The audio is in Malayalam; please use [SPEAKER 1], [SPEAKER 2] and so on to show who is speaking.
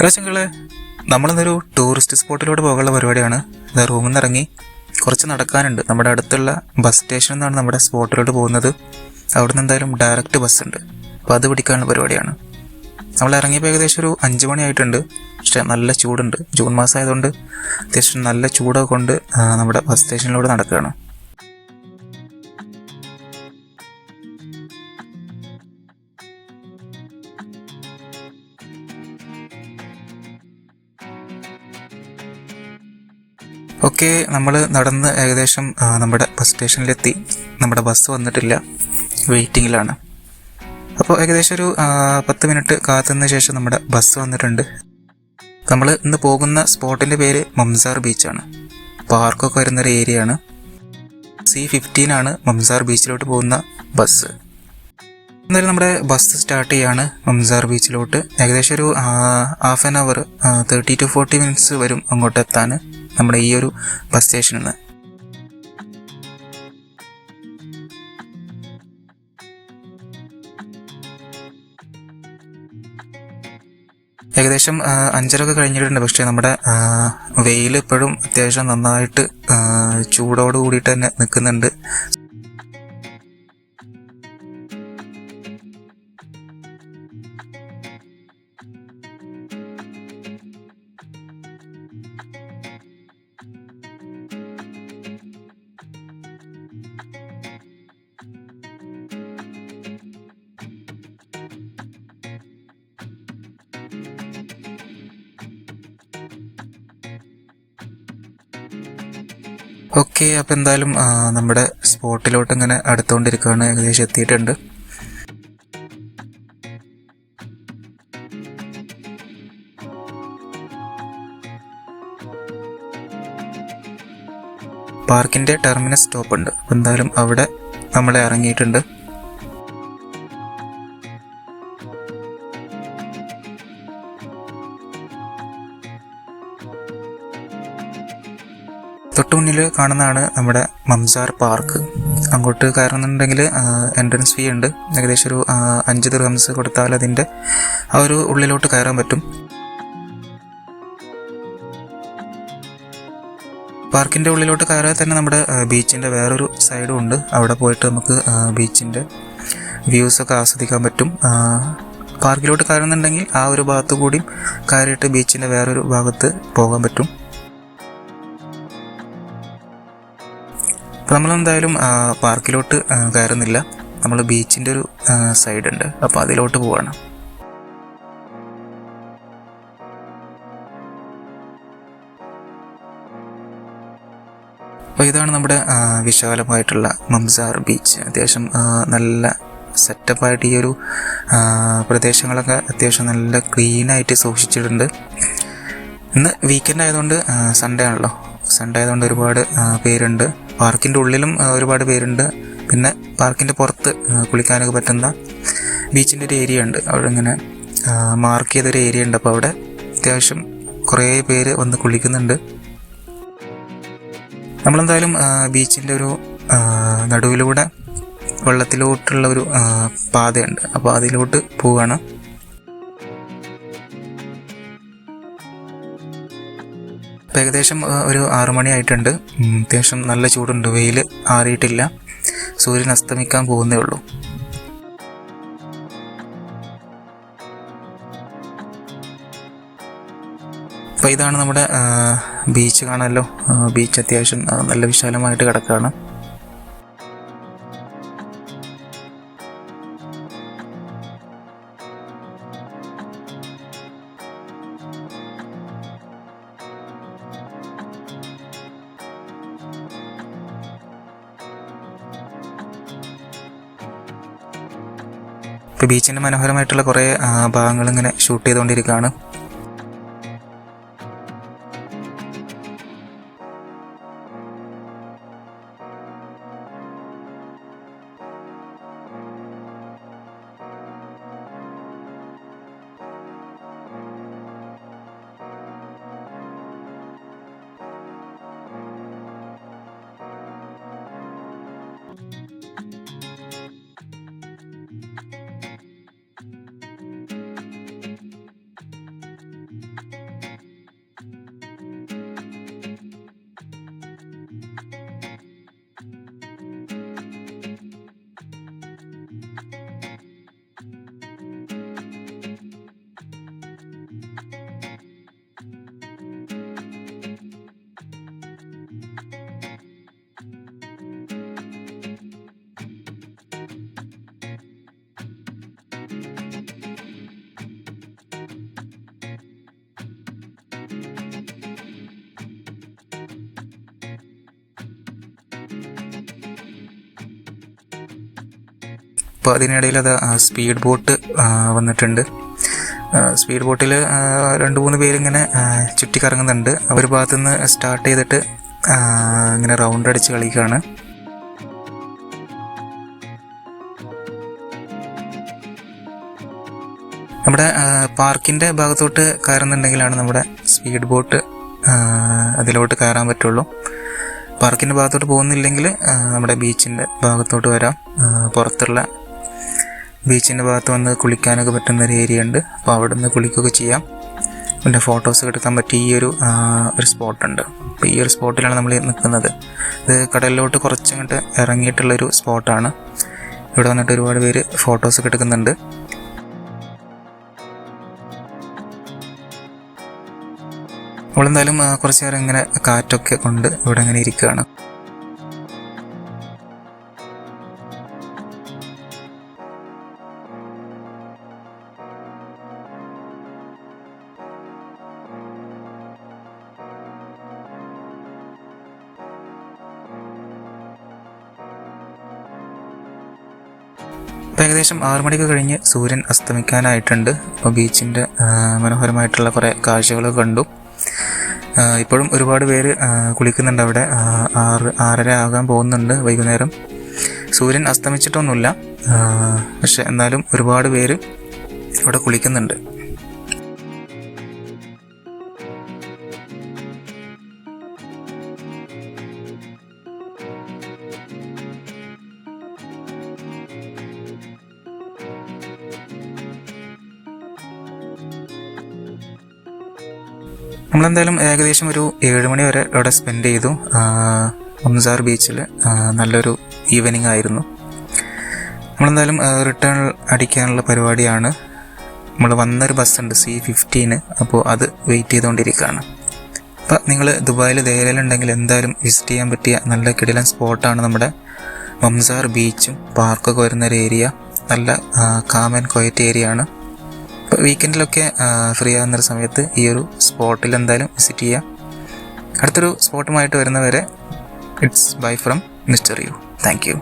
[SPEAKER 1] രസങ്ങളെ നമ്മളിന്നൊരു ടൂറിസ്റ്റ് സ്പോട്ടിലോട്ട് പോകാനുള്ള പരിപാടിയാണ്. റൂമിൽ നിന്ന് ഇറങ്ങി കുറച്ച് നടക്കാനുണ്ട്. നമ്മുടെ അടുത്തുള്ള ബസ് സ്റ്റേഷനിൽ നിന്നാണ് നമ്മുടെ സ്പോട്ടിലോട്ട് പോകുന്നത്. അവിടെ നിന്ന് എന്തായാലും ഡയറക്റ്റ് ബസ് ഉണ്ട്, അപ്പോൾ അത് പിടിക്കാനുള്ള പരിപാടിയാണ്. നമ്മൾ ഇറങ്ങിയപ്പോൾ ഏകദേശം ഒരു 5 മണി ആയിട്ടുണ്ട്. പക്ഷേ നല്ല ചൂടുണ്ട്. ജൂൺ മാസം ആയതുകൊണ്ട് അത്യാവശ്യം നല്ല ചൂടൊക്കെ കൊണ്ട് നമ്മുടെ ബസ് സ്റ്റേഷനിലൂടെ നടക്കുകയാണ്. ഓക്കെ, നമ്മൾ നടന്ന് ഏകദേശം നമ്മുടെ ബസ് സ്റ്റേഷനിലെത്തി. നമ്മുടെ ബസ് വന്നിട്ടില്ല, വെയിറ്റിങ്ങിലാണ്. അപ്പോൾ ഏകദേശം ഒരു 10 മിനിറ്റ് കാത്തുനിന്ന ശേഷം നമ്മുടെ ബസ് വന്നിട്ടുണ്ട്. നമ്മൾ ഇന്ന് പോകുന്ന സ്പോട്ടിൻ്റെ പേര് മംസാർ ബീച്ചാണ്. പാർക്കൊക്കെ വരുന്നൊരു ഏരിയയാണ്. C15 ആണ് മംസാർ ബീച്ചിലോട്ട് പോകുന്ന ബസ്. എന്നാലും നമ്മുടെ ബസ് സ്റ്റാർട്ട് ചെയ്യാണ് മംസാർ ബീച്ചിലോട്ട്. ഏകദേശം ഒരു half an hour 30 to 40 minutes വരും അങ്ങോട്ട് എത്താൻ നമ്മുടെ ഈ ഒരു ബസ് സ്റ്റേഷനിൽ നിന്ന്. ഏകദേശം 5:30 കഴിഞ്ഞിട്ടുണ്ട്. പക്ഷേ നമ്മുടെ വെയിൽ ഇപ്പോഴും അത്യാവശ്യം നന്നായിട്ട് ചൂടോട് കൂടിയിട്ട് തന്നെ നിൽക്കുന്നുണ്ട്. ഓക്കെ, അപ്പോൾ എന്തായാലും നമ്മുടെ സ്പോട്ടിലോട്ട് ഇങ്ങനെ അടുത്തുകൊണ്ടിരിക്കുകയാണ്. ഏകദേശം എത്തിയിട്ടുണ്ട്. പാർക്കിൻ്റെ ടെർമിനസ് സ്റ്റോപ്പ് ഉണ്ട്. അപ്പോൾ എന്തായാലും അവിടെ നമ്മൾ ഇറങ്ങിയിട്ടുണ്ട്. തൊട്ട് മുന്നിൽ കാണുന്നതാണ് നമ്മുടെ മംസാർ പാർക്ക്. അങ്ങോട്ട് കയറുന്നുണ്ടെങ്കിൽ എൻട്രൻസ് ഫീ ഉണ്ട്. ഏകദേശം ഒരു 5 ദിർഹംസ് കൊടുത്താൽ അതിൻ്റെ ആ ഒരു ഉള്ളിലോട്ട് കയറാൻ പറ്റും. പാർക്കിൻ്റെ ഉള്ളിലോട്ട് കയറാൻ തന്നെ നമ്മുടെ ബീച്ചിൻ്റെ വേറൊരു സൈഡും ഉണ്ട്. അവിടെ പോയിട്ട് നമുക്ക് ബീച്ചിൻ്റെ വ്യൂസൊക്കെ ആസ്വദിക്കാൻ പറ്റും. പാർക്കിലോട്ട് കയറുന്നുണ്ടെങ്കിൽ ആ ഒരു ഭാഗത്തു കൂടി കയറിയിട്ട് ബീച്ചിൻ്റെ വേറൊരു ഭാഗത്ത് പോകാൻ പറ്റും. അപ്പോൾ നമ്മളെന്തായാലും പാർക്കിലോട്ട് കയറുന്നില്ല. നമ്മൾ ബീച്ചിൻ്റെ ഒരു സൈഡ് ഉണ്ട്, അപ്പോൾ അതിലോട്ട് പോവാണ്. അപ്പോൾ ഇതാണ് നമ്മുടെ വിശാലമായിട്ടുള്ള മംസാർ ബീച്ച്. അത്യാവശ്യം നല്ല സെറ്റപ്പായിട്ട് ഈ ഒരു പ്രദേശങ്ങളൊക്കെ അത്യാവശ്യം നല്ല ക്ലീനായിട്ട് സൂക്ഷിച്ചിട്ടുണ്ട്. ഇന്ന് വീക്കെൻഡ് ആയതുകൊണ്ട് സൺഡേ ആണല്ലോ. സൺഡേ ആയതുകൊണ്ട് ഒരുപാട് പേരുണ്ട്. പാർക്കിൻ്റെ ഉള്ളിലും ഒരുപാട് പേരുണ്ട്. പിന്നെ പാർക്കിൻ്റെ പുറത്ത് കുളിക്കാനൊക്കെ പറ്റുന്ന ബീച്ചിൻ്റെ ഒരു ഏരിയ ഉണ്ട്. അവിടെ ഇങ്ങനെ മാർക്ക് ചെയ്തൊരു ഏരിയ ഉണ്ട്. അപ്പോൾ അവിടെ അത്യാവശ്യം കുറേ പേര് വന്ന് കുളിക്കുന്നുണ്ട്. നമ്മളെന്തായാലും ബീച്ചിൻ്റെ ഒരു നടുവിലൂടെ വെള്ളത്തിലോട്ടുള്ള ഒരു പാതയുണ്ട്. അപ്പോൾ അതിലോട്ട് പോവുകയാണ്. ഇപ്പോൾ ഏകദേശം ഒരു 6 മണി ആയിട്ടുണ്ട്. അത്യാവശ്യം നല്ല ചൂടുണ്ട്. വെയിൽ ആറിയിട്ടില്ല. സൂര്യൻ അസ്തമിക്കാൻ പോകുന്നേ ഉള്ളൂ. അപ്പോൾ ഇതാണ് നമ്മുടെ ബീച്ച്. കാണാമല്ലോ, ബീച്ച് അത്യാവശ്യം നല്ല വിശാലമായിട്ട് കിടക്കുകയാണ്. ഇപ്പോൾ ബീച്ചിൻ്റെ മനോഹരമായിട്ടുള്ള കുറേ ഭാഗങ്ങൾ ഇങ്ങനെ ഷൂട്ട് ചെയ്തുകൊണ്ടിരിക്കുകയാണ്. അപ്പോൾ അതിനിടയിൽ അത് സ്പീഡ് ബോട്ട് വന്നിട്ടുണ്ട്. സ്പീഡ് ബോട്ടിൽ 2-3 പേരിങ്ങനെ ചുറ്റിക്കറങ്ങുന്നുണ്ട്. ഒരു ഭാഗത്തുനിന്ന് സ്റ്റാർട്ട് ചെയ്തിട്ട് ഇങ്ങനെ റൗണ്ട് അടിച്ച് കളിക്കുകയാണ്. നമ്മുടെ പാർക്കിൻ്റെ ഭാഗത്തോട്ട് കയറുന്നുണ്ടെങ്കിലാണ് നമ്മുടെ സ്പീഡ് ബോട്ട് അതിലോട്ട് കയറാൻ പറ്റുള്ളൂ. പാർക്കിൻ്റെ ഭാഗത്തോട്ട് പോകുന്നില്ലെങ്കിൽ നമ്മുടെ ബീച്ചിൻ്റെ ഭാഗത്തോട്ട് വരാം. പുറത്തുള്ള ബീച്ചിൻ്റെ ഭാഗത്ത് വന്ന് കുളിക്കാനൊക്കെ പറ്റുന്നൊരു ഏരിയ ഉണ്ട്. അപ്പോൾ അവിടെ നിന്ന് കുളിക്കുകയൊക്കെ ചെയ്യാം. പിന്നെ ഫോട്ടോസ് എടുക്കാൻ പറ്റിയ ഒരു സ്പോട്ടുണ്ട്. അപ്പോൾ ഈ ഒരു സ്പോട്ടിലാണ് നമ്മൾ നിൽക്കുന്നത്. ഇത് കടലിലോട്ട് കുറച്ചങ്ങോട്ട് ഇറങ്ങിയിട്ടുള്ളൊരു സ്പോട്ടാണ്. ഇവിടെ വന്നിട്ട് ഒരുപാട് പേര് ഫോട്ടോസൊക്കെ എടുക്കുന്നുണ്ട്. നമ്മളെന്തായാലും കുറച്ച് നേരം ഇങ്ങനെ കാറ്റൊക്കെ കൊണ്ട് ഇവിടെ ഇങ്ങനെ ഇരിക്കുകയാണ്. ഏകദേശം 6 മണിക്ക് കഴിഞ്ഞ് സൂര്യൻ അസ്തമിക്കാനായിട്ടുണ്ട്. അപ്പോൾ ബീച്ചിൻ്റെ മനോഹരമായിട്ടുള്ള കുറേ കാഴ്ചകളൊക്കെ കണ്ടു. ഇപ്പോഴും ഒരുപാട് പേര് കുളിക്കുന്നുണ്ട് അവിടെ. 6:30 ആകാൻ പോകുന്നുണ്ട് വൈകുന്നേരം. സൂര്യൻ അസ്തമിച്ചിട്ടൊന്നുമില്ല, പക്ഷെ എന്നാലും ഒരുപാട് പേര് അവിടെ കുളിക്കുന്നുണ്ട്. നമ്മളെന്തായാലും ഏകദേശം ഒരു 7 മണി വരെ അവിടെ സ്പെൻഡ് ചെയ്തു. മംസാർ ബീച്ചിൽ നല്ലൊരു ഈവനിങ് ആയിരുന്നു. നമ്മളെന്തായാലും റിട്ടേൺ അടിക്കാനുള്ള പരിപാടിയാണ്. നമ്മൾ വന്നൊരു ബസ്സുണ്ട് C15, അപ്പോൾ അത് വെയിറ്റ് ചെയ്തുകൊണ്ടിരിക്കുകയാണ്. അപ്പോൾ നിങ്ങൾ ദുബായിൽ ദേലയിലുണ്ടെങ്കിൽ എന്തായാലും വിസിറ്റ് ചെയ്യാൻ പറ്റിയ നല്ല കിടിലൻ സ്പോട്ടാണ് നമ്മുടെ മംസാർ ബീച്ചും പാർക്കൊക്കെ വരുന്നൊരു ഏരിയ. നല്ല കാം ആൻഡ് ക്വയറ്റ് ഏരിയ ആണ്. വീക്കെൻഡിലൊക്കെ ഫ്രീ ആകുന്നൊരു സമയത്ത് ഈ ഒരു സ്പോട്ടിൽ എന്തായാലും വിസിറ്റ് ചെയ്യാം. അടുത്തൊരു സ്പോട്ടുമായിട്ട് വരുന്നവരെ it's bye from mister U. Thank U.